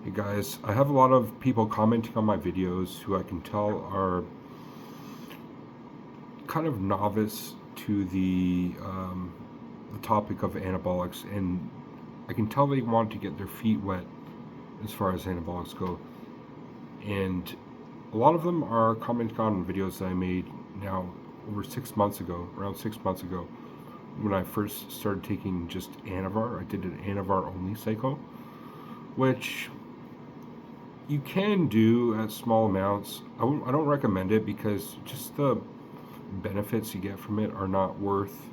Hey guys, I have a lot of people commenting on my videos who I can tell are kind of novice to the topic of anabolics, and I can tell they want to get their feet wet as far as anabolics go. And a lot of them are commenting on videos that I made now over 6 months ago, around 6 months ago, when I first started taking just Anavar. I did an Anavar only cycle, which you can do at small amounts. I don't recommend it because just the benefits you get from it are not worth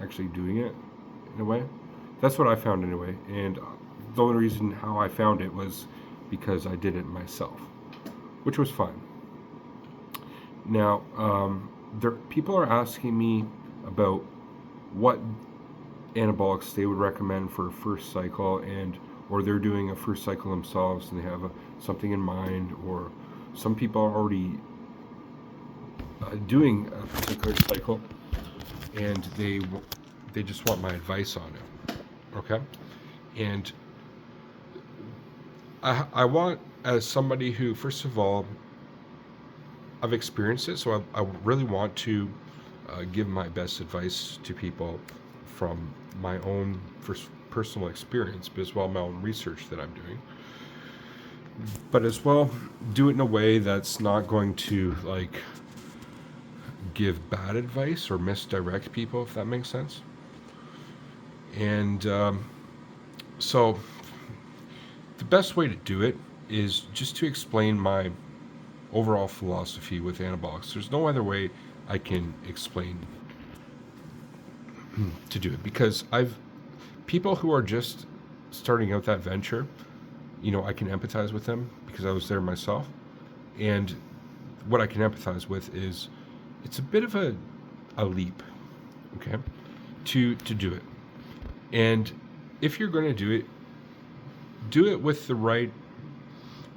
actually doing it in a way. That's what I found anyway. And the only reason how I found it was because I did it myself, which was fine. Now, people are asking me about what anabolics they would recommend for a first cycle, and or they're doing a first cycle themselves and they have something in mind, or some people are already doing a particular cycle and they just want my advice on it. Okay, and I want, as somebody who, first of all, I've experienced it, so I really want to give my best advice to people from my own first personal experience, but as well my own research that I'm doing. But as well, do it in a way that's not going to like give bad advice or misdirect people, if that makes sense. And so the best way to do it is just to explain my overall philosophy with anabolics. There's no other way I can explain to do it, because I've people who are just starting out that venture, I can empathize with them because I was there myself. And what I can empathize with is it's a bit of a leap, okay, to do it. And if you're going to do it with the right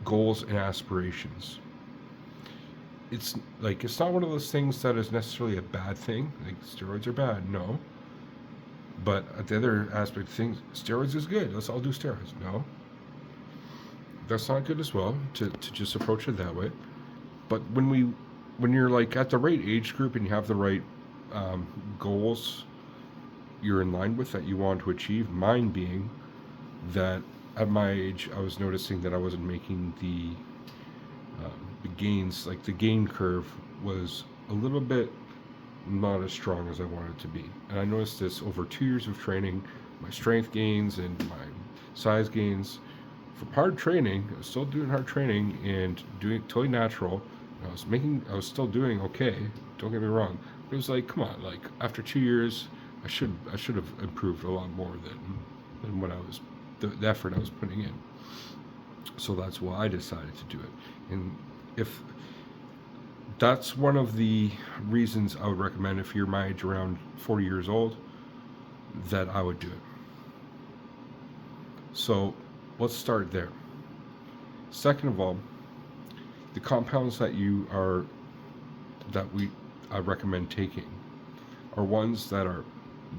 goals and aspirations. It's not one of those things that is necessarily a bad thing. Like, steroids are bad, no. But at the other aspect of things, steroids is good. Let's all do steroids. No, that's not good as well. To just approach it that way. But when you're like at the right age group and you have the right goals you're in line with that you want to achieve, mine being that at my age I was noticing that I wasn't making the gains, like the gain curve was a little bit not as strong as I wanted it to be. And I noticed this over 2 years of training, my strength gains and my size gains. For hard training, I was still doing hard training and doing it totally natural. I was still doing okay, don't get me wrong. But it was like, come on, like after 2 years, I should have improved a lot more than what I was, the effort I was putting in. So that's why I decided to do it. And if that's one of the reasons I would recommend, if you're my age, around 40 years old, that I would do it. So let's start there. Second of all, the compounds that I recommend taking are ones that are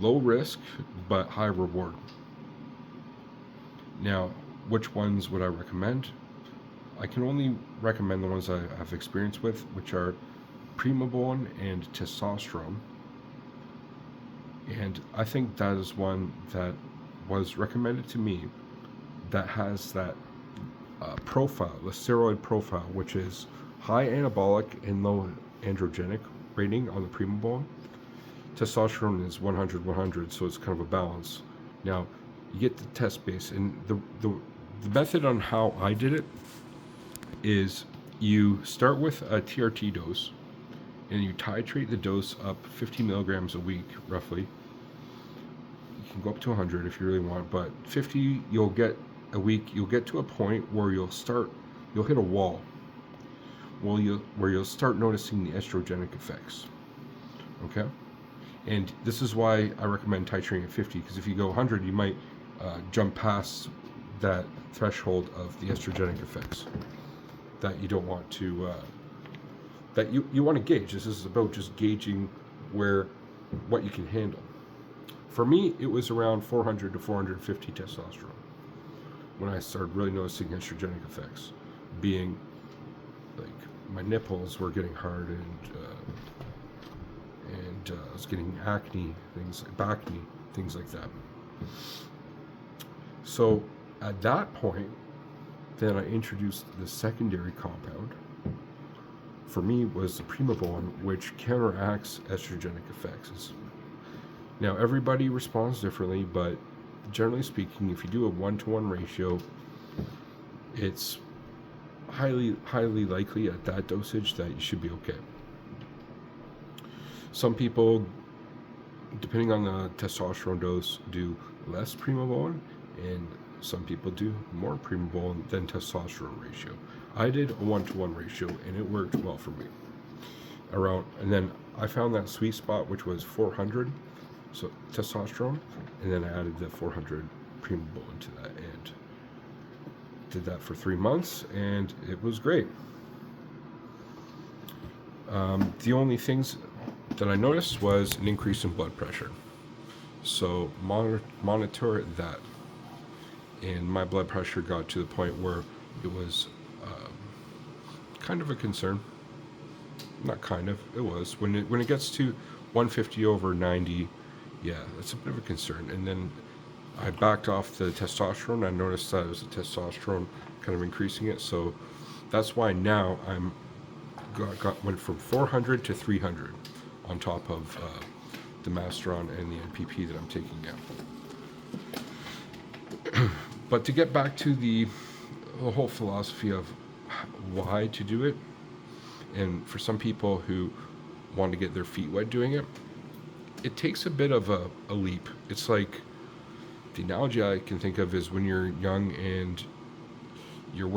low risk but high reward. Now, which ones would I recommend? I can only recommend the ones I have experience with, which are primobolan and testosterone. And I think that is one that was recommended to me that has that profile, the steroid profile, which is high anabolic and low androgenic rating on the primobolan. Testosterone is 100-100, so it's kind of a balance. Now, you get the test base, and the method on how I did it is you start with a TRT dose, and you titrate the dose up 50 milligrams a week, roughly. You can go up to 100 if you really want, but 50 you'll get a week. You'll get to a point where you'll hit a wall. Where you'll start noticing the estrogenic effects. Okay? And this is why I recommend titrating at 50, because if you go 100, you might jump past that threshold of the estrogenic effects that you don't want to, that you want to gauge. This is about just gauging what you can handle. For me, it was around 400 to 450 testosterone. when I started really noticing estrogenic effects, being like my nipples were getting hard, and I was getting acne, things like back knee, things like that. So at that point, then I introduced the secondary compound. For me, was the Primobolan, which counteracts estrogenic effects. Now everybody responds differently, but generally speaking, if you do a 1-to-1 ratio, it's highly likely at that dosage that you should be okay. Some people, depending on the testosterone dose, do less Primobolan, and some people do more Primobolan than testosterone ratio. I did a 1-to-1 ratio, and it worked well for me. And then I found that sweet spot, which was 400, so testosterone, and then I added the 400 Primobolan to that, and did that for 3 months, and it was great. The only things that I noticed was an increase in blood pressure. So monitor that. And my blood pressure got to the point where it was kind of a concern. Not kind of, it was. When it gets to 150/90, yeah, that's a bit of a concern. And then I backed off the testosterone. I noticed that it was the testosterone kind of increasing it. So that's why now went from 400 to 300 on top of the Masteron and the NPP that I'm taking now. But to get back to the whole philosophy of why to do it, and for some people who want to get their feet wet doing it, it takes a bit of a leap. It's like, the analogy I can think of is when you're young and you're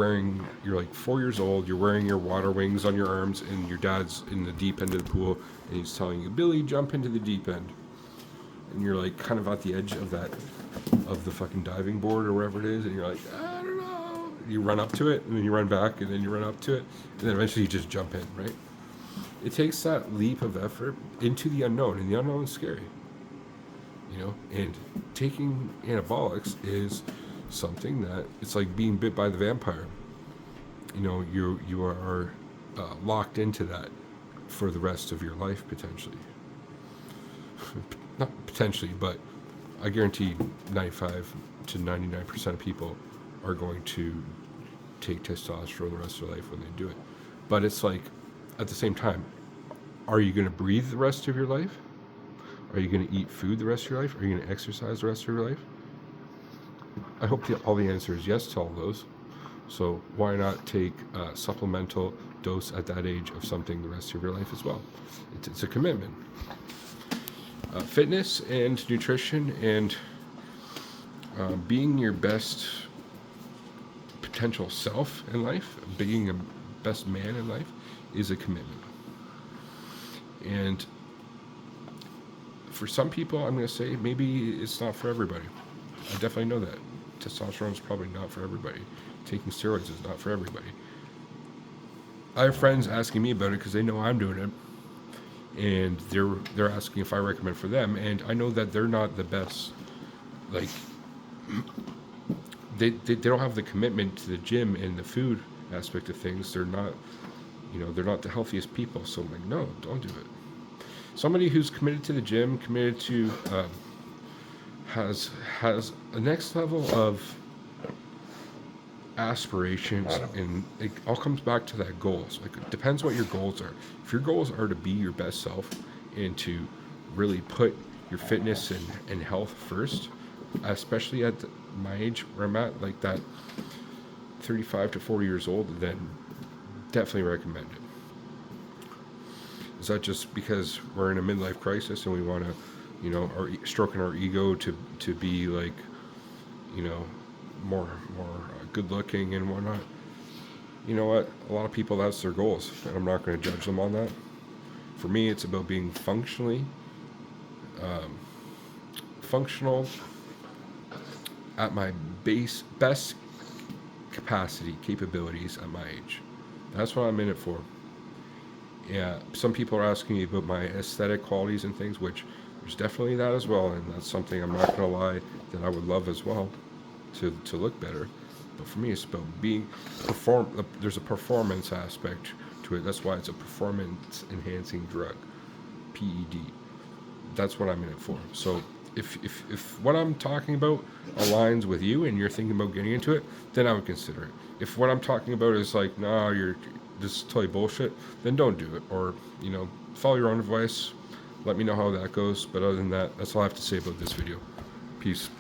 like 4 years old, you're wearing your water wings on your arms, and your dad's in the deep end of the pool, and he's telling you, Billy, jump into the deep end. And you're like kind of at the edge of the fucking diving board or wherever it is, and you're like, I don't know. You run up to it, and then you run back, and then you run up to it, and then eventually you just jump in, right? It takes that leap of effort into the unknown, and the unknown is scary. And taking anabolics is something that, it's like being bit by the vampire. You are locked into that for the rest of your life, potentially. Not potentially, but I guarantee 95 to 99% of people are going to take testosterone the rest of their life when they do it. But it's like, at the same time, are you going to breathe the rest of your life? Are you going to eat food the rest of your life? Are you going to exercise the rest of your life? I hope all the answer is yes to all those. So why not take a supplemental dose at that age of something the rest of your life as well? It's a commitment. Fitness and nutrition and being your best potential self in life, being a best man in life, is a commitment. And for some people, I'm going to say maybe it's not for everybody. I definitely know that. Testosterone is probably not for everybody. Taking steroids is not for everybody. I have friends asking me about it because they know I'm doing it, and they're asking if I recommend for them, and I know that they're not the best. Like, they don't have the commitment to the gym and the food aspect of things. They're not, they're not the healthiest people. So I'm like, no, don't do it. Somebody who's committed to the gym, committed to has a next level of aspirations, and it all comes back to that goals. Like, it depends what your goals are. If your goals are to be your best self and to really put your fitness and health first, especially at my age where I'm at, like that 35 to 40 years old, then definitely recommend it. Is that just because we're in a midlife crisis and we want to, stroking our ego to be like, more good looking and whatnot? You know what? A lot of people, that's their goals, and I'm not going to judge them on that. For me, it's about being functional at my best capabilities at my age. That's what I'm in it for. Yeah, some people are asking me about my aesthetic qualities and things, which there's definitely that as well, and that's something I'm not going to lie that I would love as well, to look better. But for me, it's about being there's a performance aspect to it. That's why it's a performance enhancing drug, PED. That's what I'm in it for. So if what I'm talking about aligns with you and you're thinking about getting into it, then I would consider it. If what I'm talking about is like, nah, this is totally bullshit, then don't do it. Or, follow your own advice. Let me know how that goes. But other than that, that's all I have to say about this video. Peace.